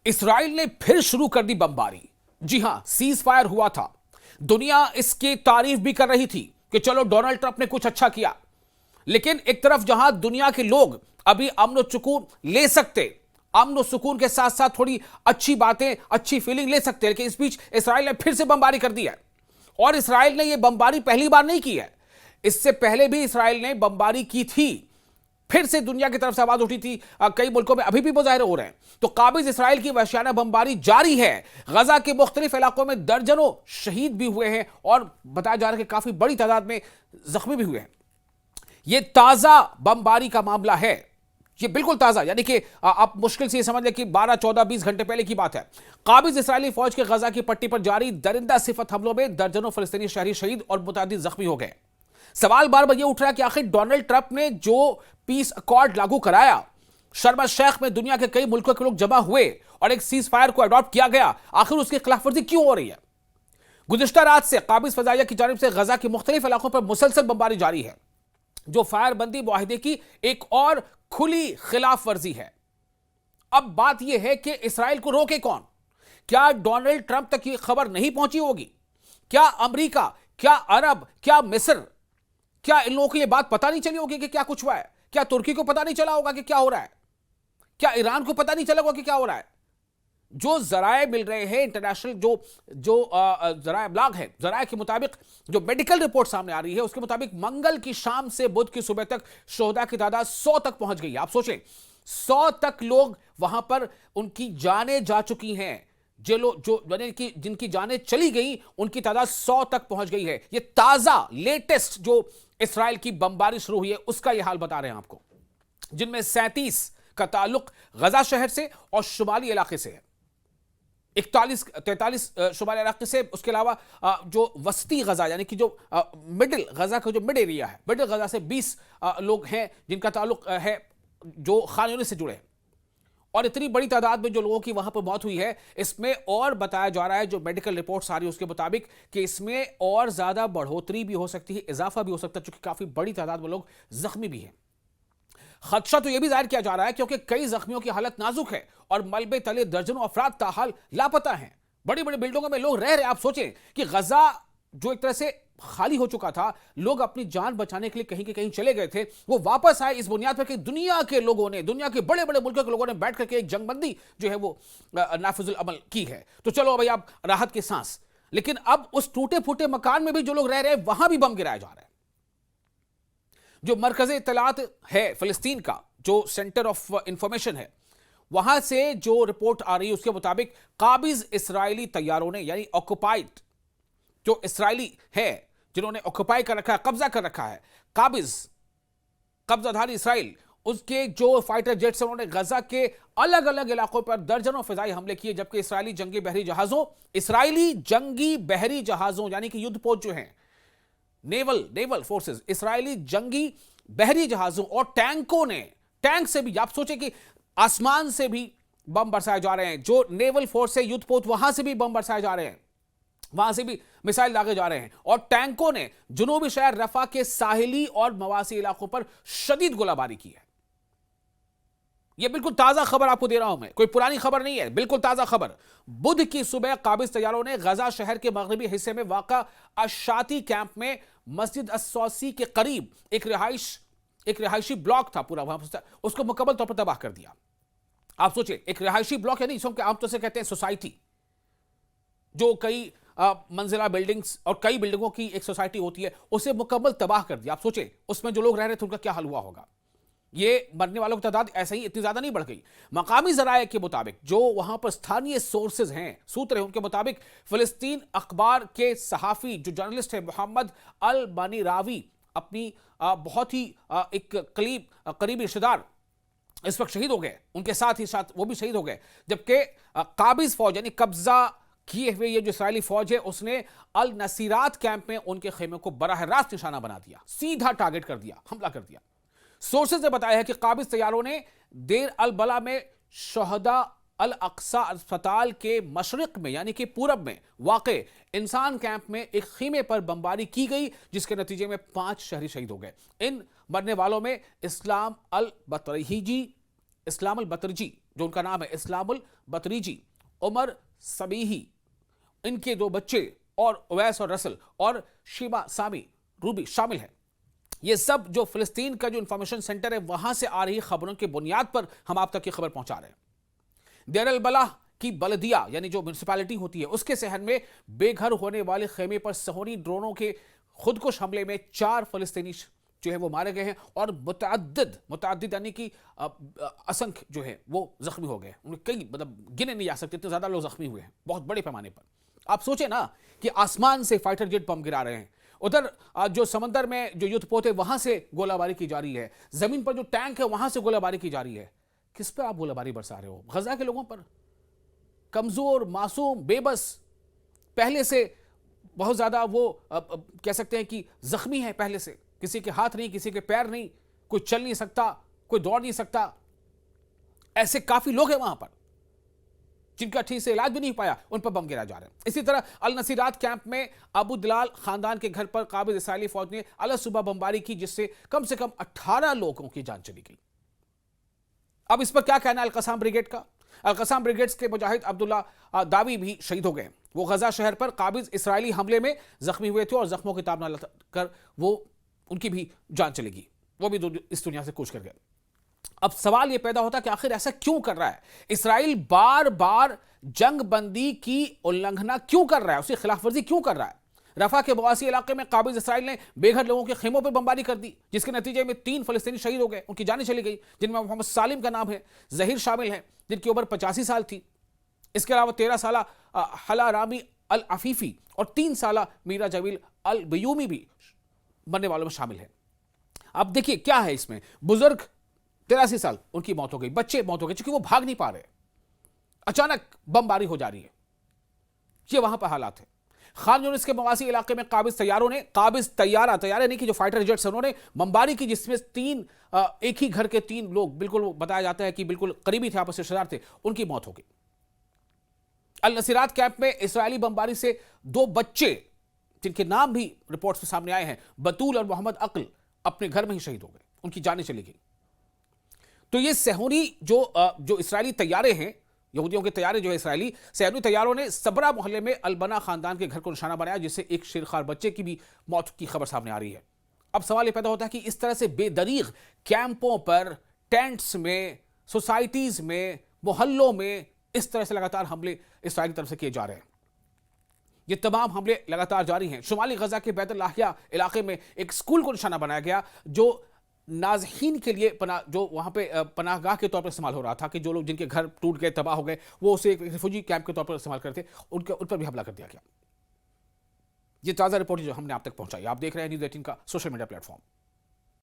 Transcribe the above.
Israel ने फिर शुरू कर दी बमबारी। जी हां, सीज फायर हुआ था। दुनिया इसकी तारीफ भी कर रही थी कि चलो डोनाल्ड ट्रंप ने कुछ अच्छा किया। लेकिन एक तरफ जहां दुनिया के लोग अभी अमन और सुकून ले सकते, अमन और सुकून के साथ साथ थोड़ी अच्छी बातें, अच्छी फीलिंग ले सकते, लेकिन इस बीच इसराइल ने फिर से बमबारी कर दी है। और इसराइल ने यह बमबारी पहली बार नहीं की है, इससे पहले भी इसराइल ने बमबारी की थी। फिर से दुनिया की तरफ से आवाज उठी थी, कई मुल्कों में अभी भी मुजाहरे हो रहे हैं। तो काबिज इसराइल की वहशियाना बमबारी जारी है। गजा के मुख्तलिफ इलाकों में दर्जनों शहीद भी हुए हैं और बताया जा रहा है कि काफी बड़ी तादाद में जख्मी भी हुए हैं। यह ताजा बमबारी का मामला है, ये बिल्कुल ताजा, यानी कि आप मुश्किल से ये समझ लें कि 12, 14, 20 घंटे पहले की बात है। काबिज इसराइली फौज के गजा की पट्टी पर जारी दरिंदा सिफत हमलों में दर्जनों फलस्तीनी शहरी शहीद और मुतादिद जख्मी हो गए। सवाल बार बार यह उठ रहा है कि आखिर डोनाल्ड ट्रंप ने जो पीस अकॉर्ड लागू कराया, शर्म शेख में दुनिया के कई मुल्कों के लोग जमा हुए और एक सीज फायर को अडॉप्ट किया गया, आखिर उसकी खिलाफवर्जी क्यों हो रही है? गुज़िश्ता रात से काबिज फजाइया की जानिब से गजा के मुख्तलिफ इलाकों पर मुसलसल बमबारी जारी है, जो फायरबंदी मुआहिदे की एक और खुली खिलाफ वर्जी है। अब बात यह है कि इसराइल को रोके कौन? क्या डोनाल्ड ट्रंप तक ये खबर नहीं पहुंची होगी? क्या अमेरिका, क्या अरब, क्या मिस्र, क्या इन लोगों को यह बात पता नहीं चली होगी कि क्या कुछ हुआ है? क्या तुर्की को पता नहीं चला होगा कि क्या हो रहा है? क्या ईरान को पता नहीं चला होगा कि क्या हो रहा है? जो जराए मिल रहे हैं, इंटरनेशनल जो जराए ब्लॉग है, जराए के मुताबिक जो मेडिकल रिपोर्ट सामने आ रही है, उसके मुताबिक मंगल की शाम से बुध की सुबह तक शोहदा की तादाद 100 तक पहुंच गई है। आप सोचें, 100 तक लोग वहां पर उनकी जानें जा चुकी हैं। जिनकी जानें चली गई, उनकी तादाद 100 तक पहुंच गई है। ये ताजा लेटेस्ट जो इसराइल की बमबारी शुरू हुई है, उसका यह हाल बता रहे हैं आपको, जिनमें 37 का ताल्लुक गजा शहर से और शुमाली इलाके से है, 43 शुमाली इलाके से। उसके अलावा जो वस्ती गजा यानी कि जो मिडिल गजा का जो मिड एरिया है, मिडिल गजा से 20 लोग हैं जिनका ताल्लुक है जो खान यूनिस से जुड़े हैं। और इतनी बड़ी तादाद में जो लोगों की वहां पर मौत हुई है, इसमें और बताया जा रहा है, जो मेडिकल रिपोर्ट्स आ रही है उसके मुताबिक, कि इसमें और ज्यादा बढ़ोतरी भी हो सकती है, इजाफा भी हो सकता है, क्योंकि काफी बड़ी तादाद में लोग जख्मी भी हैं। खदशा तो यह भी जाहिर किया जा रहा है क्योंकि कई जख्मियों की हालत नाजुक है और मलबे तले दर्जनों अफराद ताहाल लापता हैं। बड़ी बड़ी बिल्डिंगों में लोग रह रहे। आप सोचें कि गजा जो एक तरह से खाली हो चुका था, लोग अपनी जान बचाने के लिए कहीं के कहीं चले गए थे, वो वापस आए इस बुनियाद पर कि दुनिया के लोगों ने, दुनिया के बड़े बड़े मुल्कों के लोगों ने बैठ करके एक जंगबंदी जो है वो नाफिजुल अमल की है। तो चलो भाई, आप राहत की सांस। लेकिन अब उस टूटे फूटे मकान में भी जो लोग रह रहे हैं, वहां भी बम गिराया जा रहा है। जो मरकज़े इत्तलात है फिलिस्तीन का, जो सेंटर ऑफ इंफॉर्मेशन है, वहां से जो रिपोर्ट आ रही है उसके मुताबिक काबिज इसराइली तैयारों ने, यानी ऑक्युपाइड जो इसराइली है जिन्होंने ऑक्युपाई कर रखा है, कब्जा कर रखा है, काबिज कब्जाधारी इसराइल, उसके जो फाइटर जेट्स हैं, उन्होंने गजा के अलग अलग इलाकों पर दर्जनों फिजाई हमले किए, जबकि इसराइली जंगी बहरी जहाजों यानी कि युद्धपोत जो हैं, नेवल फोर्सेस, इसराइली जंगी बहरी जहाजों और टैंक से भी, आप सोचें कि आसमान से भी बम बरसाए जा रहे हैं। जो नेवल फोर्स है, युद्धपोत, वहां से भी बम बरसाए जा रहे हैं, वहां से भी मिसाइल दागे जा रहे हैं। और टैंकों ने जुनूबी शहर रफा के साहिली और मवासी इलाकों पर शदीद गोलाबारी की है। यह बिल्कुल ताजा खबर आपको दे रहा हूं मैं, कोई पुरानी खबर नहीं है, बिल्कुल ताजा खबर। बुध की सुबह काबिज तैयारों ने गजा शहर के मगरबी हिस्से में वाक़ा अशाती कैंप में मस्जिद अस्सौसी के करीब एक रिहायशी ब्लॉक था पूरा, वहां उसको मुकम्मल तौर पर तबाह कर दिया। आप सोचिए, एक रिहायशी ब्लॉक यानी इसको आमतौर से कहते हैं सोसाइटी, जो कई मंजिला बिल्डिंग्स और कई बिल्डिंगों की एक सोसाइटी होती है, उसे मुकम्मल तबाह कर दिया। आप सोचें उसमें जो लोग रह रहे थे उनका क्या हाल हुआ होगा। ये मरने वालों की तादाद ऐसे ही इतनी ज्यादा नहीं बढ़ गई। मकामी जराये के मुताबिक, जो वहां पर स्थानीय सोर्सेज हैं, सूत्र हैं, उनके मुताबिक फिलिस्तीन अखबार के सहाफी जो जर्नलिस्ट है मोहम्मद अल बानी रावी, अपनी बहुत ही एक करीबी रिश्तेदार इस वक्त शहीद हो गए, उनके साथ ही साथ वो भी शहीद हो गए। जबकि काबिज फौज यानी कब्जा किए हुए ये जो इसराइली फौज है, उसने अल नसीरात कैंप में उनके खेमे को बराह रास्त निशाना बना दिया, सीधा टारगेट कर दिया, हमला कर दिया। सोर्सेज ने बताया है कि काबिज तैयारों ने देर अल बला में शहदा अल अक्सा अस्पताल के मशरिक में यानी कि पूरब में वाक़े इंसान कैंप में एक खीमे पर बमबारी की गई, जिसके नतीजे में 5 शहरी शहीद हो गए। इन मरने वालों में इस्लाम अल बतरजी जो उनका नाम है इस्लामुल बतरीजी, उमर सबीही, इनके 2 बच्चे और उवैस और रसल और शीबा सामी रूबी शामिल है। ये सब जो फिलिस्तीन का जो इंफॉर्मेशन सेंटर है वहां से आ रही खबरों की बुनियाद पर हम आप तक ये खबर पहुंचा रहे हैं। देर अल बलाह की बलदिया यानी जो म्यूनिसिपैलिटी होती है उसके शहर में बेघर होने वाले खेमे पर सहूनी ड्रोनों के खुदकुश हमले में 4 फलस्तीनी जो है वो मारे गए हैं और मुतअद्दिद यानी कि असंख्य जो है वो जख्मी हो गए। उनके कई मतलब गिने नहीं जा सकते, इतने ज्यादा लोग जख्मी हुए हैं बहुत बड़े पैमाने पर। आप सोचे ना कि आसमान से फाइटर जेट बम गिरा रहे हैं, उधर जो समंदर में जो युद्धपोत है वहां से गोलाबारी की जा रही है, जमीन पर जो टैंक है वहां से गोलाबारी की जा रही है। किस पे आप गोलाबारी बरसा रहे हो? गजा के लोगों पर, कमजोर मासूम बेबस, पहले से बहुत ज्यादा वो कह सकते हैं कि जख्मी है, पहले से किसी के हाथ नहीं, किसी के पैर नहीं, कोई चल नहीं सकता, कोई दौड़ नहीं सकता। ऐसे काफी लोग हैं वहां पर जिनका ठीक से इलाज भी नहीं पाया, उन पर बम गिरा जा रहा है। इसी तरह अल नसीरात कैंप में अबू दलाल खानदान के घर पर काबिज इसराइली फौज ने अलग सुबह बमबारी की जिससे कम से कम 18 लोगों की जान चली गई। अब इस पर क्या कहना है अल-कसाम ब्रिगेड का? अल-कसाम ब्रिगेड्स के मुजाहिद अब्दुल्ला दावी भी शहीद हो गए। वो गजा शहर पर काबिज इसराइली हमले में जख्मी हुए थे और जख्मों की ताब न कर वो उनकी भी जान चलेगी, वो भी इस दुनिया से कूच कर गए। अब सवाल यह पैदा होता है कि आखिर ऐसा क्यों कर रहा है? इसराइल बार बार जंग बंदी की उल्लंघना क्यों कर रहा है? उसकी खिलाफवर्जी क्यों कर रहा है? रफा के बवासी इलाके में काबिज इसराइल ने बेघर लोगों के खेमों पर बमबारी कर दी जिसके नतीजे में 3 फलस्तीनी शहीद हो गए, उनकी जानें चली गई, जिनमें मोहम्मद सालिम का नाम है, जहीर शामिल है जिनकी उम्र 85 साल थी। इसके अलावा 13 साल हला रामी अल अफीफी और 3 साल मीरा जवील अल बयूमी भी मरने वालों में शामिल है। अब देखिए क्या है इसमें, बुजुर्ग 83 साल उनकी मौत हो गई, बच्चे मौत हो गए क्योंकि वो भाग नहीं पा रहे, अचानक बमबारी हो जा रही है। ये वहां पर हालात है। खान यूनिस के मवासी इलाके में काबिज तैयारे नहीं कि जो फाइटर जेट्स उन्होंने बमबारी की जिसमें 3 एक ही घर के 3 लोग, बिल्कुल बताया जाता है कि बिल्कुल करीबी थे, आपस में रिश्तेदार थे, उनकी मौत हो गई। अल नसीरात कैंप में इसराइली बमबारी से 2 बच्चे जिनके नाम भी रिपोर्ट्स में सामने आए हैं, बतूल और मोहम्मद अक्ल, अपने घर में ही शहीद हो गए, उनकी जानें चली गई। तो ये सहूनी जो इसराइली तैयारे हैं, यहूदियों के तैयारे जो है इसराइली सहूनी तैयारों ने सबरा मोहल्ले में अलबना खानदान के घर को निशाना बनाया जिससे एक शेरखार बच्चे की भी मौत की खबर सामने आ रही है। अब सवाल यह पैदा होता है कि इस तरह से बेदरीग कैंपों पर, टेंट्स में, सोसाइटीज में, मोहल्लों में इस तरह से लगातार हमले इसराइल की तरफ से किए जा रहे हैं। ये तमाम हमले लगातार जारी हैं। शुमाली गजा के बैतुल लाहिया इलाके में एक स्कूल को निशाना बनाया गया जो नाज़हीन के लिए जो वहाँ पे पनाहगाह के तौर पर इस्तेमाल हो रहा था, कि जो लोग जिनके घर टूट गए, तबाह हो गए, वो उसे एक रिफ्यूजी कैंप के तौर पर इस्तेमाल करते, उन पर भी हमला कर दिया गया। ये ताज़ा रिपोर्ट जो हमने आप तक पहुंचाई। आप देख रहे हैं न्यूज़ 18 का सोशल मीडिया प्लेटफॉर्म।